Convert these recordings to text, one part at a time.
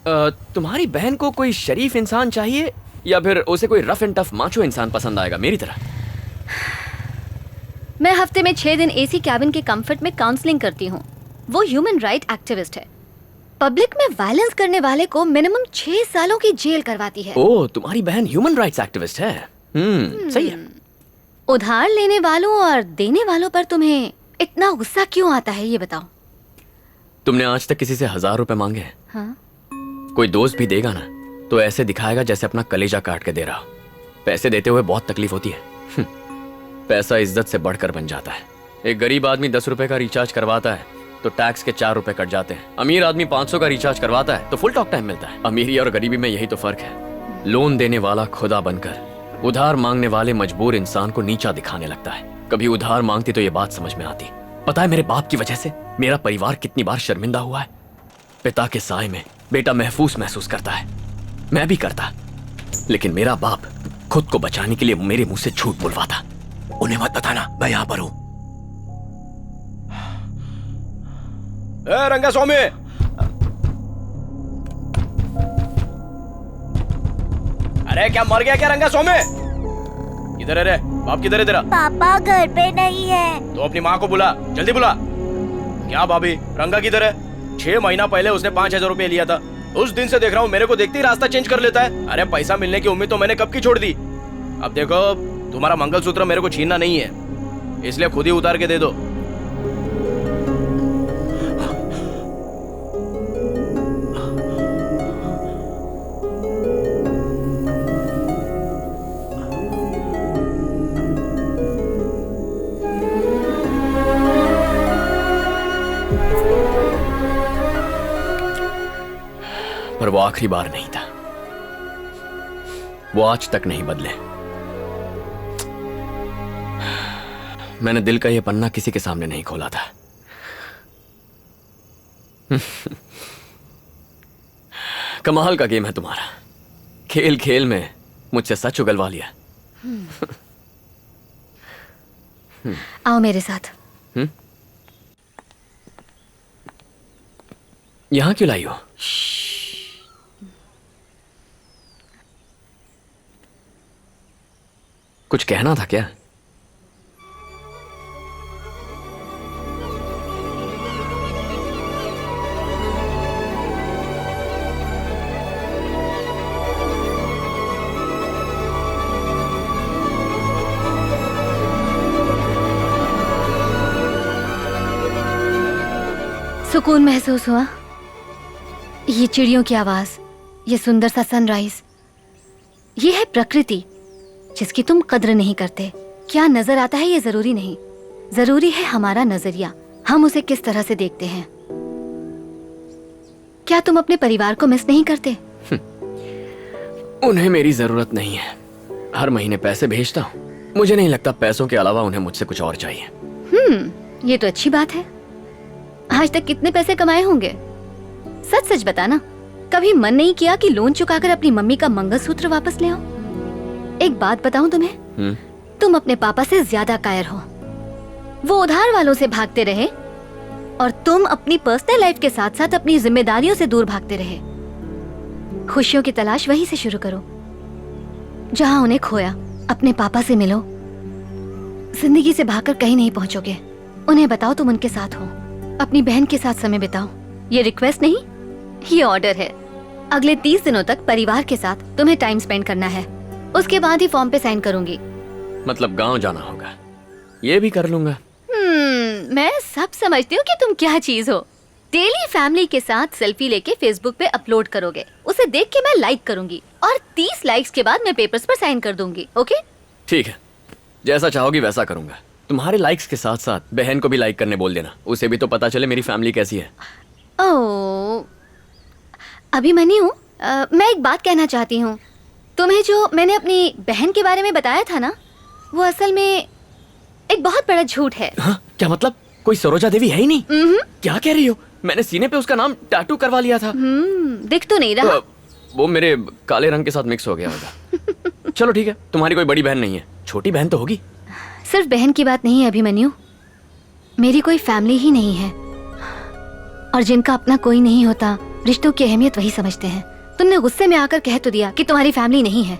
तुम्हारी बहन को कोई शरीफ इंसान चाहिए या फिर उसे कोई रफ एंड टफ माचो इंसान पसंद आएगा मेरी तरह? मैं हफ्ते में 6 दिन एसी कैबिन के कंफर्ट में काउंसलिंग करती हूँ। वो ह्यूमन राइट एक्टिविस्ट है। पब्लिक में वायलेंस करने वाले को मिनिमम 6 सालों की जेल करवाती है। ओह, तुम्हारी बहन ह्यूमन राइट्स एक्टिविस्ट है। सही है। उधार लेने वालों और देने वालों पर तुम्हें इतना गुस्सा क्यों आता है, ये बताओ। तुमने आज तक किसी से 1000 रुपए मांगे हैं? हाँ? कोई दोस्त भी देगा ना तो ऐसे दिखाएगा जैसे अपना कलेजा काट के दे रहा हो। पैसे देते हुए बहुत तकलीफ होती है। पैसा इज्जत से बढ़कर बन जाता है। एक गरीब आदमी 10 रुपए का रिचार्ज करवाता है तो टैक्स के 4 रुपए कट जाते हैं। अमीर आदमी 500 का रिचार्ज करवाता है तो फुल टॉक टाइम मिलता है। अमीरी और गरीबी में यही तो फर्क है। लोन देने वाला खुदा बनकर उधार मांगने वाले मजबूर इंसान को नीचा दिखाने लगता है। कभी उधार मांगती तो ये बात समझ में आती। पता है मेरे बाप की वजह से मेरा परिवार कितनी बार शर्मिंदा हुआ है। पिता के साए में बेटा महसूस करता है। मैं भी करता, लेकिन मेरा बाप खुद को बचाने के लिए मेरे मुंह से झूठ बुलवाता। उन्हें मत बताना मैं यहां पर हूं। रंगा स्वामी, अरे क्या मर गया क्या रंगा स्वामी? किधर है रे? बाप किधर है तेरा? पापा घर पे नहीं है। तो अपनी माँ को बुला, जल्दी बुला। क्या भाभी, रंगा किधर है? 6 महीना पहले उसने 5000 रुपए लिया था। उस दिन से देख रहा हूँ मेरे को देखते ही रास्ता चेंज कर लेता है। अरे पैसा मिलने की उम्मीद तो मैंने कब की छोड़ दी। अब देखो, तुम्हारा मंगलसूत्र मेरे को छीनना नहीं है, इसलिए खुद ही उतार के दे दो। पर वो आखिरी बार नहीं था। वो आज तक नहीं बदले। मैंने दिल का ये पन्ना किसी के सामने नहीं खोला था। कमाल का गेम है तुम्हारा। खेल खेल में मुझसे सच उगलवा लिया। आओ मेरे साथ। यहां क्यों लाई हो? कुछ कहना था क्या? सुकून महसूस हुआ? ये चिड़ियों की आवाज, ये सुंदर सा सनराइज, ये है प्रकृति जिसकी तुम कद्र नहीं करते। क्या नजर आता है ये जरूरी नहीं, जरूरी है हमारा नजरिया, हम उसे किस तरह से देखते हैं। क्या तुम अपने परिवार को मिस नहीं करते? उन्हें मेरी जरूरत नहीं है। हर महीने पैसे भेजता हूँ। मुझे नहीं लगता पैसों के अलावा उन्हें मुझसे कुछ और चाहिए। ये तो अच्छी बात है। आज तक कितने पैसे कमाए होंगे? सच सच बताना, कभी मन नहीं किया कि लोन चुकाकर अपनी मम्मी का मंगलसूत्र वापस ले आओ? एक बात बताऊं तुम्हें, तुम अपने पापा से ज्यादा कायर हो। वो उधार वालों से भागते रहे और तुम अपनी पर्सनल लाइफ के साथ साथ अपनी जिम्मेदारियों से दूर भागते रहे। खुशियों की तलाश वहीं से शुरू करो जहां उन्हें खोया। अपने पापा से मिलो। जिंदगी से भागकर कहीं नहीं पहुंचोगे। उन्हें बताओ तुम उनके साथ हो। अपनी बहन के साथ समय बिताओ। ये रिक्वेस्ट नहीं, ये ऑर्डर है। अगले 30 दिनों तक परिवार के साथ तुम्हें टाइम स्पेंड करना है। उसके बाद ही फॉर्म पे साइन करूंगी। मतलब गांव जाना होगा? ये भी कर लूंगा। मैं सब समझती हूँ कि तुम क्या चीज हो। डेली फैमिली के साथ सेल्फी लेके फेसबुक पे अपलोड करोगे, उसे देख के मैं लाइक करूंगी और 30 लाइक्स के बाद मैं पेपर्स पर साइन कर दूंगी। ओके? ठीक है, जैसा चाहोगी वैसा करूंगा। तुम्हारे लाइक्स के साथ साथ बहन को भी लाइक करने बोल देना, उसे भी तो पता चले मेरी फैमिली कैसी है। ओह, अभिमन्यु, मैं एक बात कहना चाहती हूँ। तुम्हें जो मैंने अपनी बहन के बारे में बताया था ना, वो असल में एक बहुत बड़ा झूठ है। हाँ? क्या मतलब? कोई सरोजा देवी है ही नहीं? क्या कह रही हो? मैंने सीने पे उसका नाम टैटू करवा लिया था। दिख तो नहीं रहा। वो मेरे काले रंग के साथ मिक्स हो गया होगा। चलो ठीक है, तुम्हारी कोई बड़ी बहन नहीं है, छोटी बहन तो होगी। सिर्फ बहन की बात नहीं है अभिमन्यु, मेरी कोई फैमिली ही नहीं है। और जिनका अपना कोई नहीं होता रिश्तों की अहमियत वही समझते हैं। तुमने गुस्से में आकर कह तो दिया कि तुम्हारी फैमिली नहीं है।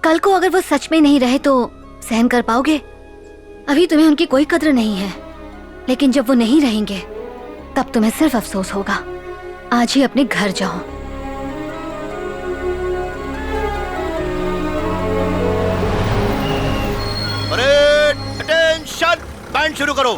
कल को अगर वो सच में नहीं रहे तो सहन कर पाओगे? अभी तुम्हें उनकी कोई कद्र नहीं है, लेकिन जब वो नहीं रहेंगे तब तुम्हें सिर्फ अफसोस होगा। आज ही अपने घर जाओ। अरे अटेंशन, बैंड शुरू करो।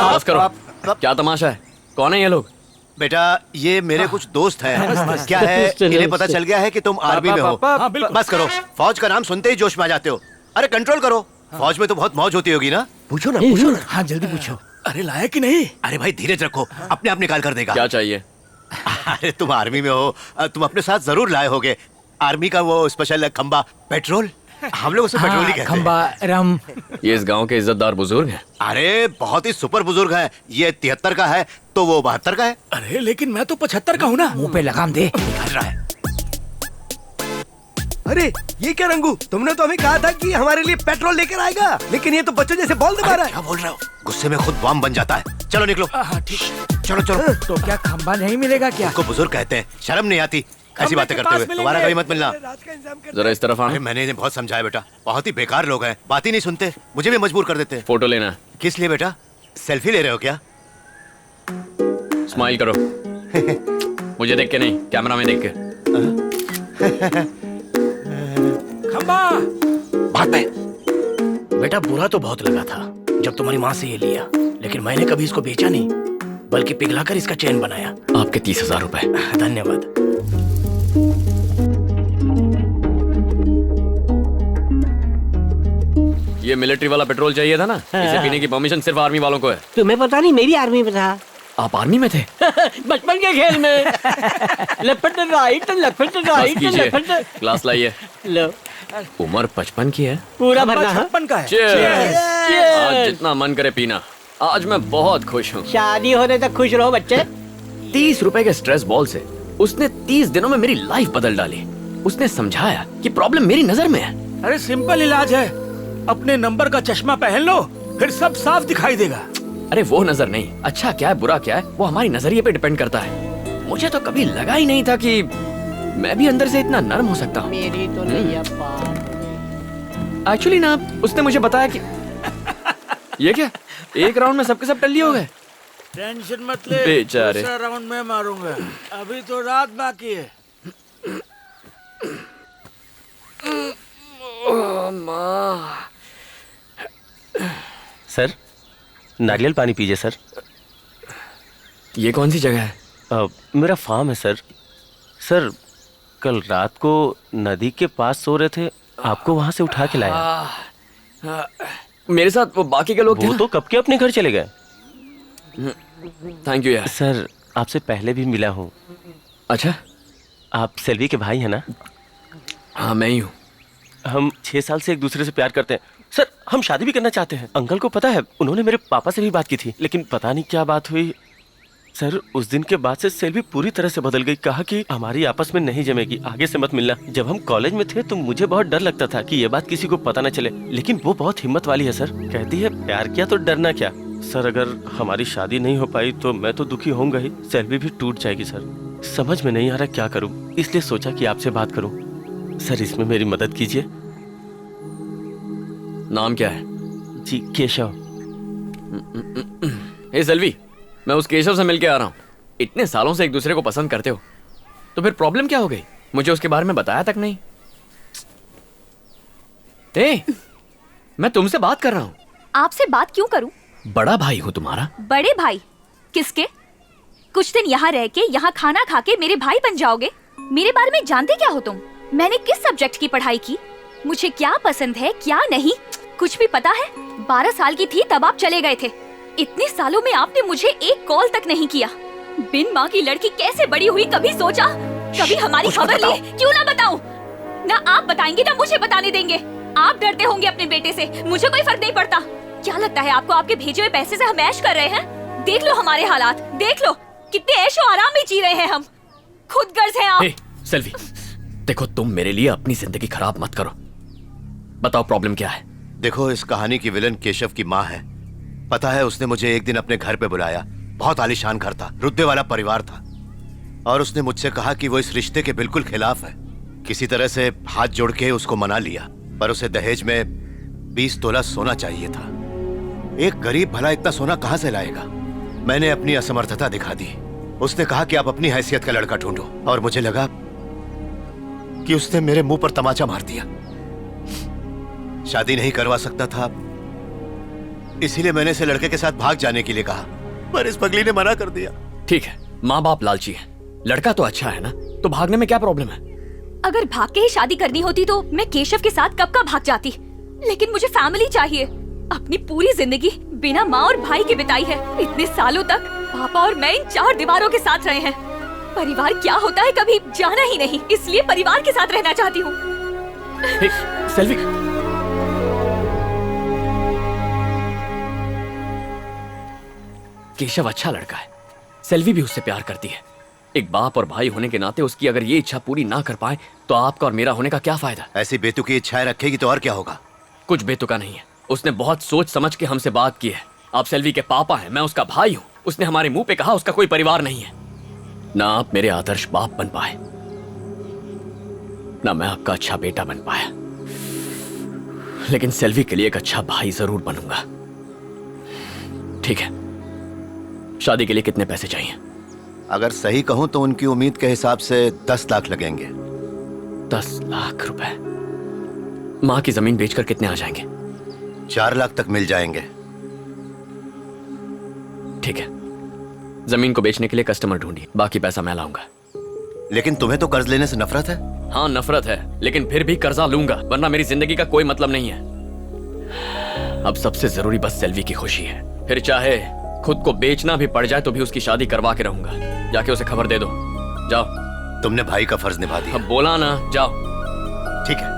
बस करो, क्या तमाशा है? कौन है ये लोग? बेटा ये मेरे कुछ दोस्त हैं। क्या है, इन्हें पता चल गया है कि तुम आर्मी में हो। बस करो, फौज का नाम सुनते ही जोश में आ जाते हो। अरे कंट्रोल करो, फौज में तो बहुत मौज होती होगी ना। पूछो ना, पूछो ना। हाँ जल्दी पूछो। अरे लाया कि नहीं? अरे भाई धीरज रखो, अपने आप निकाल कर देगा। क्या चाहिए? अरे तुम आर्मी में हो, तुम अपने साथ जरूर लाए होगे आर्मी का वो स्पेशल खंबा, पेट्रोल। हम लोग उसे पेट्रोल ही कहते हैं। खंबा रम। ये इस गांव के इज्जतदार बुजुर्ग हैं। अरे बहुत ही सुपर बुजुर्ग है। ये 73 का है तो वो 72 का है। अरे लेकिन मैं तो 75 का हूँ ना। मुंह पे लगाम दे। निकाल रहा है। अरे ये क्या रंगू, तुमने तो हमें कहा था कि हमारे लिए पेट्रोल लेकर आएगा, लेकिन ये तो बच्चों जैसे बॉल दबा रहा है। क्या बोल रहे हो? गुस्से में खुद बम बन जाता है। चलो निकलो। हाँ ठीक। चलो चलो। तो क्या खंबा नहीं मिलेगा क्या? उसको बुजुर्ग कहते हैं, शर्म नहीं आती ऐसी बातें करते हुए। तुम्हारा कहीं मत मिलना। जरा इस तरफ अरे आना। मैंने इन्हें बहुत समझाया बेटा, बहुत ही बेकार लोग हैं, बात ही नहीं सुनते, मुझे भी मजबूर कर देते हैं। फोटो लेना है। किस लिए बेटा? सेल्फी ले रहे हो क्या? स्माइल करो। मुझे देख के नहीं, कैमरा में देख के। खंबा। बात में बेटा बुरा तो बहुत लगा था जब तुम्हारी माँ से ये लिया, लेकिन मैंने कभी इसको बेचा नहीं, बल्कि पिघलाकर इसका चैन बनाया। आपके 30,000 रुपए। धन्यवाद। ये मिलिट्री वाला पेट्रोल चाहिए था ना? इसे पीने की परमिशन सिर्फ आर्मी वालों को है। तुम्हें पता नहीं, मेरी आर्मी में था। आप आर्मी में थे? बचपन के खेल में। लेफ्ट राइट, लेफ्ट बस राइट, कीजिए, लेफ्ट। ग्लास लाइए। लो, उम्र 55 की है। पूरा भरना। हाँ? 56 का है। Cheers! Cheers! आज जितना मन करे पीना। आज मैं बहुत खुश हूँ। शादी होने तक खुश रहो बच्चे। 30 रुपए के स्ट्रेस बॉल से उसने 30 दिनों में मेरी लाइफ बदल डाली। उसने समझाया कि प्रॉब्लम मेरी नजर में है। अरे सिंपल इलाज है, अपने नंबर का चश्मा पहन लो, फिर सब साफ दिखाई देगा। अरे वो नजर नहीं, अच्छा क्या है बुरा क्या है वो हमारी नजरिए पे डिपेंड करता है। मुझे तो कभी लगा ही नहीं था कि मैं भी अंदर से इतना नर्म हो सकता हूँ। मेरी तो नैया पार। एक्चुअली ना उसने मुझे बताया कि ये क्या, एक राउंड में सबके सब टल्ली हो गए। टेंशन मत ले, बेचारे। दूसरा राउंड में मारूंगा, अभी तो रात बाकी है। सर नारियल पानी पीजिए सर। ये कौन सी जगह है? मेरा फार्म है सर। सर कल रात को नदी के पास सो रहे थे, आपको वहां से उठा के लाया। मेरे साथ वो बाकी के लोग थे वो ना? तो कब के अपने घर चले गए। थैंक यू यार। सर आपसे पहले भी मिला हूँ। अच्छा, आप सेल्वी के भाई हैं ना? हाँ मैं ही हूँ। हम 6 साल से एक दूसरे से प्यार करते हैं सर। हम शादी भी करना चाहते हैं। अंकल को पता है, उन्होंने मेरे पापा से भी बात की थी, लेकिन पता नहीं क्या बात हुई सर। उस दिन के बाद से सेल्वी पूरी तरह से बदल गई। कहा कि हमारी आपस में नहीं जमेगी, आगे से मत मिलना। जब हम कॉलेज में थे तो मुझे बहुत डर लगता था कि ये बात किसी को पता न चले, लेकिन वो बहुत हिम्मत वाली है सर। कहती है प्यार किया तो डरना क्या। सर अगर हमारी शादी नहीं हो पाई तो मैं तो दुखी होऊंगा ही, सेल्वी भी टूट जाएगी सर। समझ में नहीं आ रहा क्या करूं, इसलिए सोचा कि आपसे बात करूं। सर इसमें मेरी मदद कीजिए। नाम क्या है? जी केशव। हे सेल्वी, मैं उस केशव से मिल के आ रहा हूँ। इतने सालों से एक दूसरे को पसंद करते हो तो फिर प्रॉब्लम क्या हो गई? मुझे उसके बारे में बताया तक नहीं। ए, मैं तुमसे बात कर रहा हूँ। आपसे बात क्यों करूं? बड़ा भाई हूँ तुम्हारा। बड़े भाई किसके? कुछ दिन यहाँ रह के, यहाँ खाना खा के मेरे भाई बन जाओगे? मेरे बारे में जानते क्या हो तुम? मैंने किस सब्जेक्ट की पढ़ाई की, मुझे क्या पसंद है क्या नहीं, कुछ भी पता है? 12 साल की थी तब आप चले गए थे। इतने सालों में आपने मुझे एक कॉल तक नहीं किया। बिन माँ की लड़की कैसे बड़ी हुई कभी सोचा? कभी हमारी खबर ली? क्यों ना बताऊं? ना आप बताएंगे ना मुझे बताने देंगे। आप डरते होंगे अपने बेटे से, मुझे कोई फर्क नहीं पड़ता। क्या लगता है आपको आपके भेजे हुए पैसे से हम ऐश कर रहे हैं? देख लो हमारे हालात, देख लो कितने ऐशो आराम में जी रहे हैं हम। खुद गर्ज हैं आप। ए, सेल्वी, देखो तुम मेरे लिए अपनी जिंदगी खराब मत करो। बताओ प्रॉब्लम क्या है? देखो इस कहानी की विलन केशव की माँ है। पता है, उसने मुझे एक दिन अपने घर पे बुलाया। बहुत आलीशान घर था, रुतबे वाला परिवार था, और उसने मुझसे कहा कि वो इस रिश्ते के बिल्कुल खिलाफ है। किसी तरह से हाथ जोड़ के उसको मना लिया, पर उसे दहेज में 20 तोला सोना चाहिए था। एक गरीब भला इतना सोना कहां से लाएगा? मैंने अपनी असमर्थता दिखा दी। उसने कहा कि आप अपनी हैसियत का लड़का ढूंढो, और मुझे लगा कि उसने मेरे मुंह पर तमाचा मार दिया। शादी नहीं करवा सकता था, इसीलिए मैंने इसे लड़के के साथ भाग जाने के लिए कहा, पर इस पगली ने मना कर दिया। ठीक है, माँ बाप लालची है, लड़का तो अच्छा है ना, तो भागने में क्या प्रॉब्लम है? अगर भाग के ही शादी करनी होती तो मैं केशव के साथ कब का भाग जाती, लेकिन मुझे फैमिली चाहिए। अपनी पूरी जिंदगी बिना माँ और भाई के बिताई है। इतने सालों तक पापा और मैं इन 4 दीवारों के साथ रहे हैं। परिवार क्या होता है कभी जाना ही नहीं, इसलिए परिवार के साथ रहना चाहती हूँ। सेल्वी, केशव अच्छा लड़का है, सेल्वी भी उससे प्यार करती है। एक बाप और भाई होने के नाते उसकी अगर ये इच्छा पूरी ना कर पाए तो आपका और मेरा होने का क्या फायदा? ऐसी बेतुकी इच्छाएं रखेगी तो और क्या होगा? कुछ बेतुका नहीं है, उसने बहुत सोच समझ के हमसे बात की है। आप सेल्वी के पापा हैं, मैं उसका भाई हूँ। उसने हमारे मुंह पे कहा उसका कोई परिवार नहीं है। ना आप मेरे आदर्श बाप बन पाए, ना मैं आपका अच्छा बेटा बन पाया, लेकिन सेल्वी के लिए एक अच्छा भाई जरूर बनूंगा। ठीक है, शादी के लिए कितने पैसे चाहिए? अगर सही कहूं तो उनकी उम्मीद के हिसाब से 10 लाख लगेंगे। 10 लाख रुपए? माँ की जमीन बेचकर कितने आ जाएंगे? 4 लाख तक मिल जाएंगे। ठीक है, जमीन को बेचने के लिए कस्टमर ढूंढिए, बाकी पैसा मैं लाऊंगा। लेकिन तुम्हें तो कर्ज लेने से नफरत है। हाँ नफरत है, लेकिन फिर भी कर्जा लूंगा, वरना मेरी जिंदगी का कोई मतलब नहीं है। अब सबसे जरूरी बस सेल्वी की खुशी है। फिर चाहे खुद को बेचना भी पड़ जाए तो भी उसकी शादी करवा के रहूंगा। जाके उसे खबर दे दो। जाओ। तुमने भाई का फर्ज निभा दिया। अब बोला ना, जाओ। ठीक है।